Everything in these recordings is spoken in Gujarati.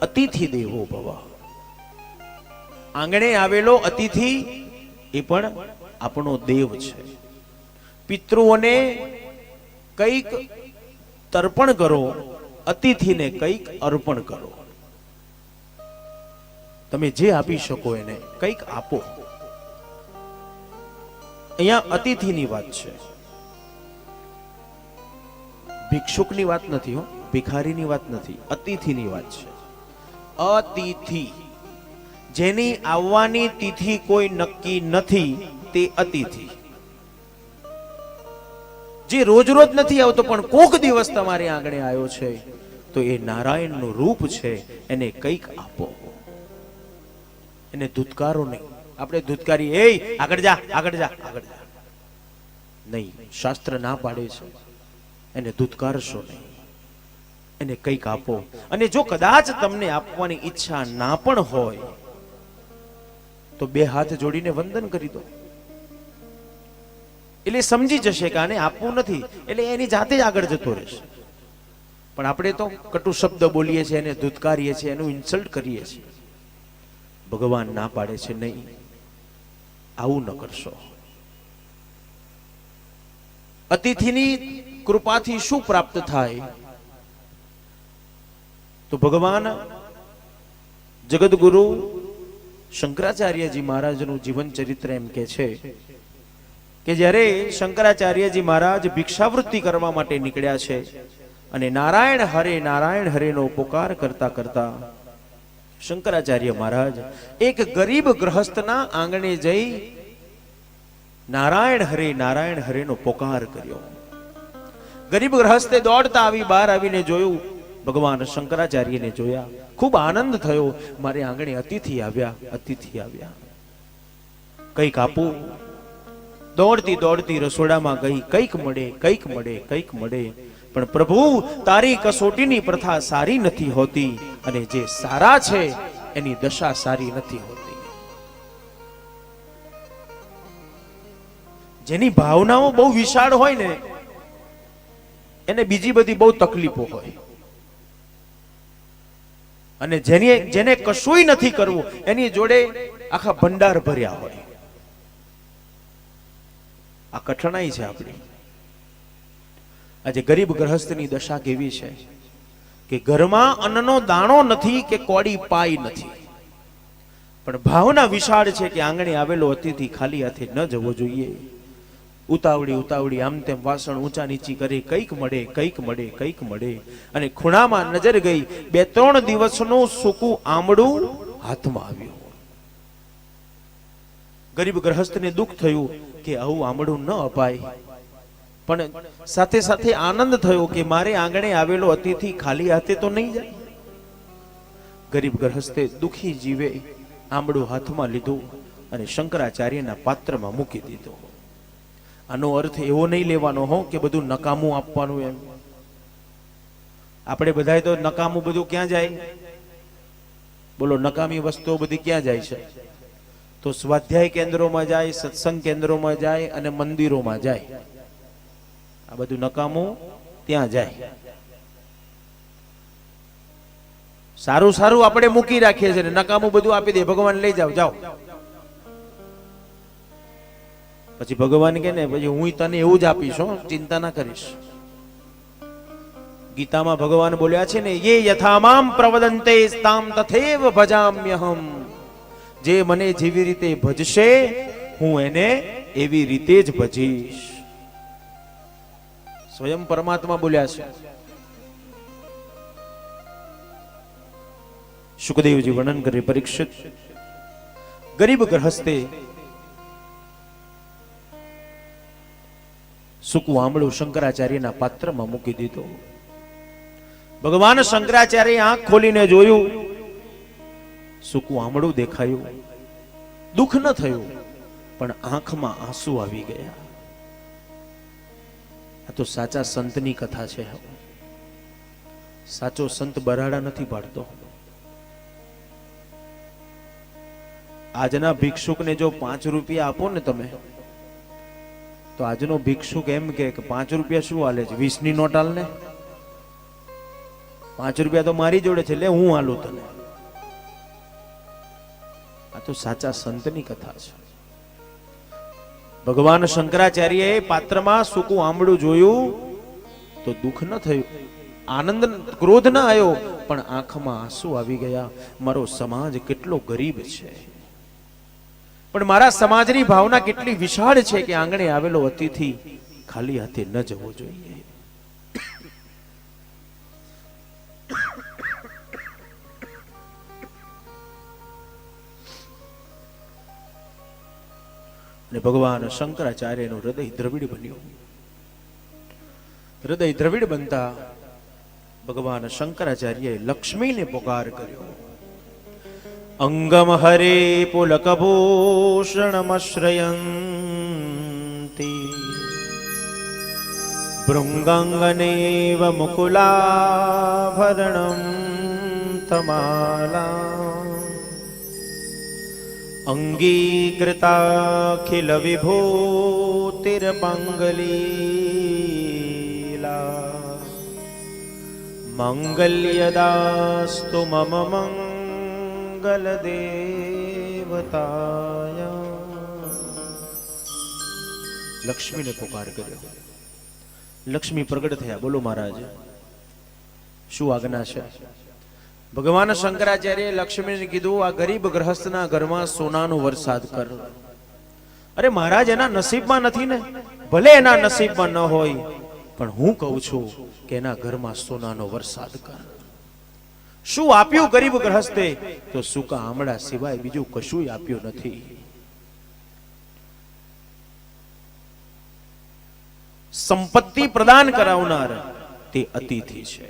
અતિથિ દેવો ભવ. આંગણે આવેલો અતિથિ એ પણ આપણો દેવ છે. પિતૃઓને કંઈક તર્પણ કરો, અતિથિને કંઈક અર્પણ કરો. તમે જે આપી શકો એને કંઈક આપો. અહીંયા અતિથિની વાત છે, ભિક્ષુકની વાત નથી હો, ભિખારીની વાત નથી, અતિથિની વાત છે. અતિથિ જેની આવવાની તિથિ કોઈ નક્કી નથી તે અતિથિ. જે રોજ રોજ નથી આવતો પણ કોક દિવસ તમારે આંગણે આવ્યો છે તો એ નારાયણનું રૂપ છે. એને કંઈક આપો, એને ધૂતકારો નહીં. આપણે ધૂતકારી, એ આગળ જા આગળ જા આગળ જા નહીં, શાસ્ત્ર ના પાડે છે. એને ધૂતકારશો નહીં, એને કંઈક આપો. અને જો કદાચ તમને આપવાની ઈચ્છા ના પણ હોય તો બે હાથ જોડીને વંદન કરી દો. એટલે સમજી જશે કે આને આપવું નથી, એટલે એની જાતે જ આગળ જતો રહેશે. પણ આપણે તો કટુ શબ્દ બોલીએ છીએ, એને ધૂતકારીએ છીએ, એનું ઇન્સલ્ટ કરીએ છીએ. ભગવાન ના પાડે છે નહીં, આવું ન કરશો. અતિથિની કૃપાથી શું પ્રાપ્ત થાય? તો ભગવાન જગતગુરુ શંકરાચાર્યજી મહારાજનું જીવન ચરિત્ર એમ કે છે કે જ્યારે શંકરાચાર્યજી મહારાજ ભિક્ષાવૃત્તિ કરવા માટે નીકળ્યા છે અને નારાયણ હરેનો પુકાર કરતા કરતા શંકરાચાર્ય મહારાજ એક ગરીબ ગ્રહસ્થના આંગણે જઈ નારાયણ હરેનો પુકાર કર્યો. ગરીબ ગ્રહસ્થે દોડતા આવી બહાર આવીને જોયું, ભગવાન શંકરાચાર્યને જોયા, ખૂબ આનંદ થયો. મારે આંગણે અતિથિ આવ્યા, કંઈક આપું. દોડતી દોડતી રસોડામાં ગઈ, કંઈક મળે. પણ પ્રભુ, તારી કસોટીની પ્રથા સારી નથી હોતી, અને જે સારા છે એની દશા સારી નથી હોતી. જેની ભાવનાઓ બહુ વિશાળ હોય ને એને બીજી બધી બહુ તકલીફો હોય, અને જેને કશુંય નથી કરવું એની જોડે આખા ભંડાર ભર્યા હોય. આ કઠણાઈ છે આપણી. આજે ગરીબ ગ્રહસ્થની દશા કેવી છે કે ઘરમાં અન્નનો દાણો નથી કે કોડી પાઈ નથી, પણ ભાવના વિશાળ છે કે આંગણે આવેલો અતિથિ ખાલી હાથે ન જવો જોઈએ. ઉતાવળી આમ તેમ વાસણ ઊંચા નીચી કરે, કંઈક મળે. અને ખૂણામાં નજર ગઈ, 2-3 દિવસનું સૂકું આમળું હાથમાં આવ્યું. ગરીબ ગ્રહસ્થને દુઃખ થયું કે આવું આમળું ન અપાય, પણ સાથે સાથે આનંદ થયો કે મારે આંગણે આવેલો અતિથિ ખાલી હાથે તો નહીં જાય. ગરીબ ગ્રહસ્થે દુઃખી જીવે આમળું હાથમાં લીધું અને શંકરાચાર્યના પાત્રમાં મૂકી દીધું. આનો અર્થ એવો નહીં લેવાનો હો કે બધું નકામું આપવાનું એમ. આપણે બધાય તો નકામું બધું ક્યાં જાય? બોલો, નકામી વસ્તુઓ બધી ક્યાં જાય છે? તો સ્વાધ્યાય કેન્દ્રોમાં જાય, સત્સંગ કેન્દ્રોમાં જાય અને મંદિરોમાં જાય. આ બધું નકામું ત્યાં જાય. સારું આપણે મૂકી રાખીએ છીએ, નકામું બધું આપી દે, ભગવાન લઈ જાઓ. પછી ભગવાન કે ને પછી હું તને એવું જ આપીશ, ચિંતા ના કરીશ. ગીતામાં ભગવાન બોલ્યા છે ને, યે યથામામ પ્રવદન્તે તામ તથૈવ ભજામ્યહમ. જે મને જેવી રીતે ભજશે હું એને એવી રીતે જ ભજીશ. સ્વયં પરમાત્મા બોલ્યા છે. શુકદેવજી વર્ણન કરે, પરીક્ષિત ગરીબ ગ્રહસ્થે સૂકું આમળું શંકરાચાર્યના પાત્રમાં મૂકી દીધું. ભગવાન શંકરાચાર્ય આંખ ખોલીને જોયું, સૂકું આમળું દેખાયું. દુઃખ ન થયું, પણ આંખમાં આંસુ આવી ગયા. આ તો સાચા સંતની કથા છે. સાચો સંત બરાડા નથી પાડતો. આજના ભિક્ષુકને જો 5 રૂપિયા આપો ને તમે, તો આજનો ભિક્ષુક એમ કે 5 રૂપિયા શું હાલે છે? 20ની નોટ હાલ ને, 5 રૂપિયા તો મારી જોડે છે, લે હું હાલું તને. તો સાચા સંતની કથા છે. ભગવાન શંકરાચાર્યએ પાત્રમાં સૂકું આંબળું જોયું તો દુઃખ ન થયું, આનંદ ક્રોધ ન આવ્યો, પણ આંખમાં આંસુ આવી ગયા. મારો સમાજ કેટલો ગરીબ છે, પણ મારા સમાજની ભાવના કેટલી વિશાળ છે કે આંગણે આવેલો અતિથિ ખાલી હાથે ન જવો જોઈએ. અને ભગવાન શંકરાચાર્યનું હૃદય દ્રવિડ બન્યું. હૃદય દ્રવિડ બનતા ભગવાન શંકરાચાર્યએ લક્ષ્મીને પુકાર કર્યો. અંગમ હરે પુલકભૂષણમશ્રયંતી ભૃંગાંગનેવ મુકુલાભરણમ તમાલા અંગીકૃતાખિલ વિભૂતિર્મંગલીલા મંગલ્યદાસ્તુ મમ મંગલ દેવતાયા. લક્ષ્મીને પુકાર કર્યો. લક્ષ્મી પ્રગટ થયા. બોલો મહારાજ, શું આજ્ઞા છે? ભગવાન શંકરાચાર્ય લક્ષ્મીને કીધું, આ ગરીબ ગ્રહસ્થના ઘરમાં સોનાનો વરસાદ કર. અરે મહારાજ, એના નસીબમાં નથી ને, ભલે એના નસીબમાં ન હોય, પણ હું કહું છું કે એના ઘરમાં સોનાનો વરસાદ કર. શું આપ્યું ગરીબ ગ્રહસ્થે? તો સૂકા આમળા સિવાય બીજું કશું આપ્યું નથી. સંપત્તિ પ્રદાન કરાવનાર તે અતિથિ છે.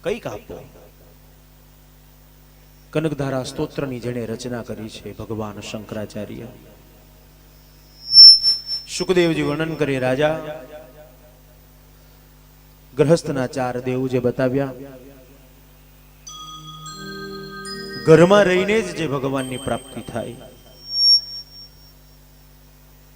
કઈક આપો. કનકધારા સ્તોત્રની જેણે રચના કરી છે ભગવાન શંકરાચાર્ય. સુખદેવજી વર્ણન કરે, રાજા ગ્રહસ્થના 4 દેવ જે બતાવ્યા, ઘરમાં રહીને જ જે ભગવાનની પ્રાપ્તિ થાય,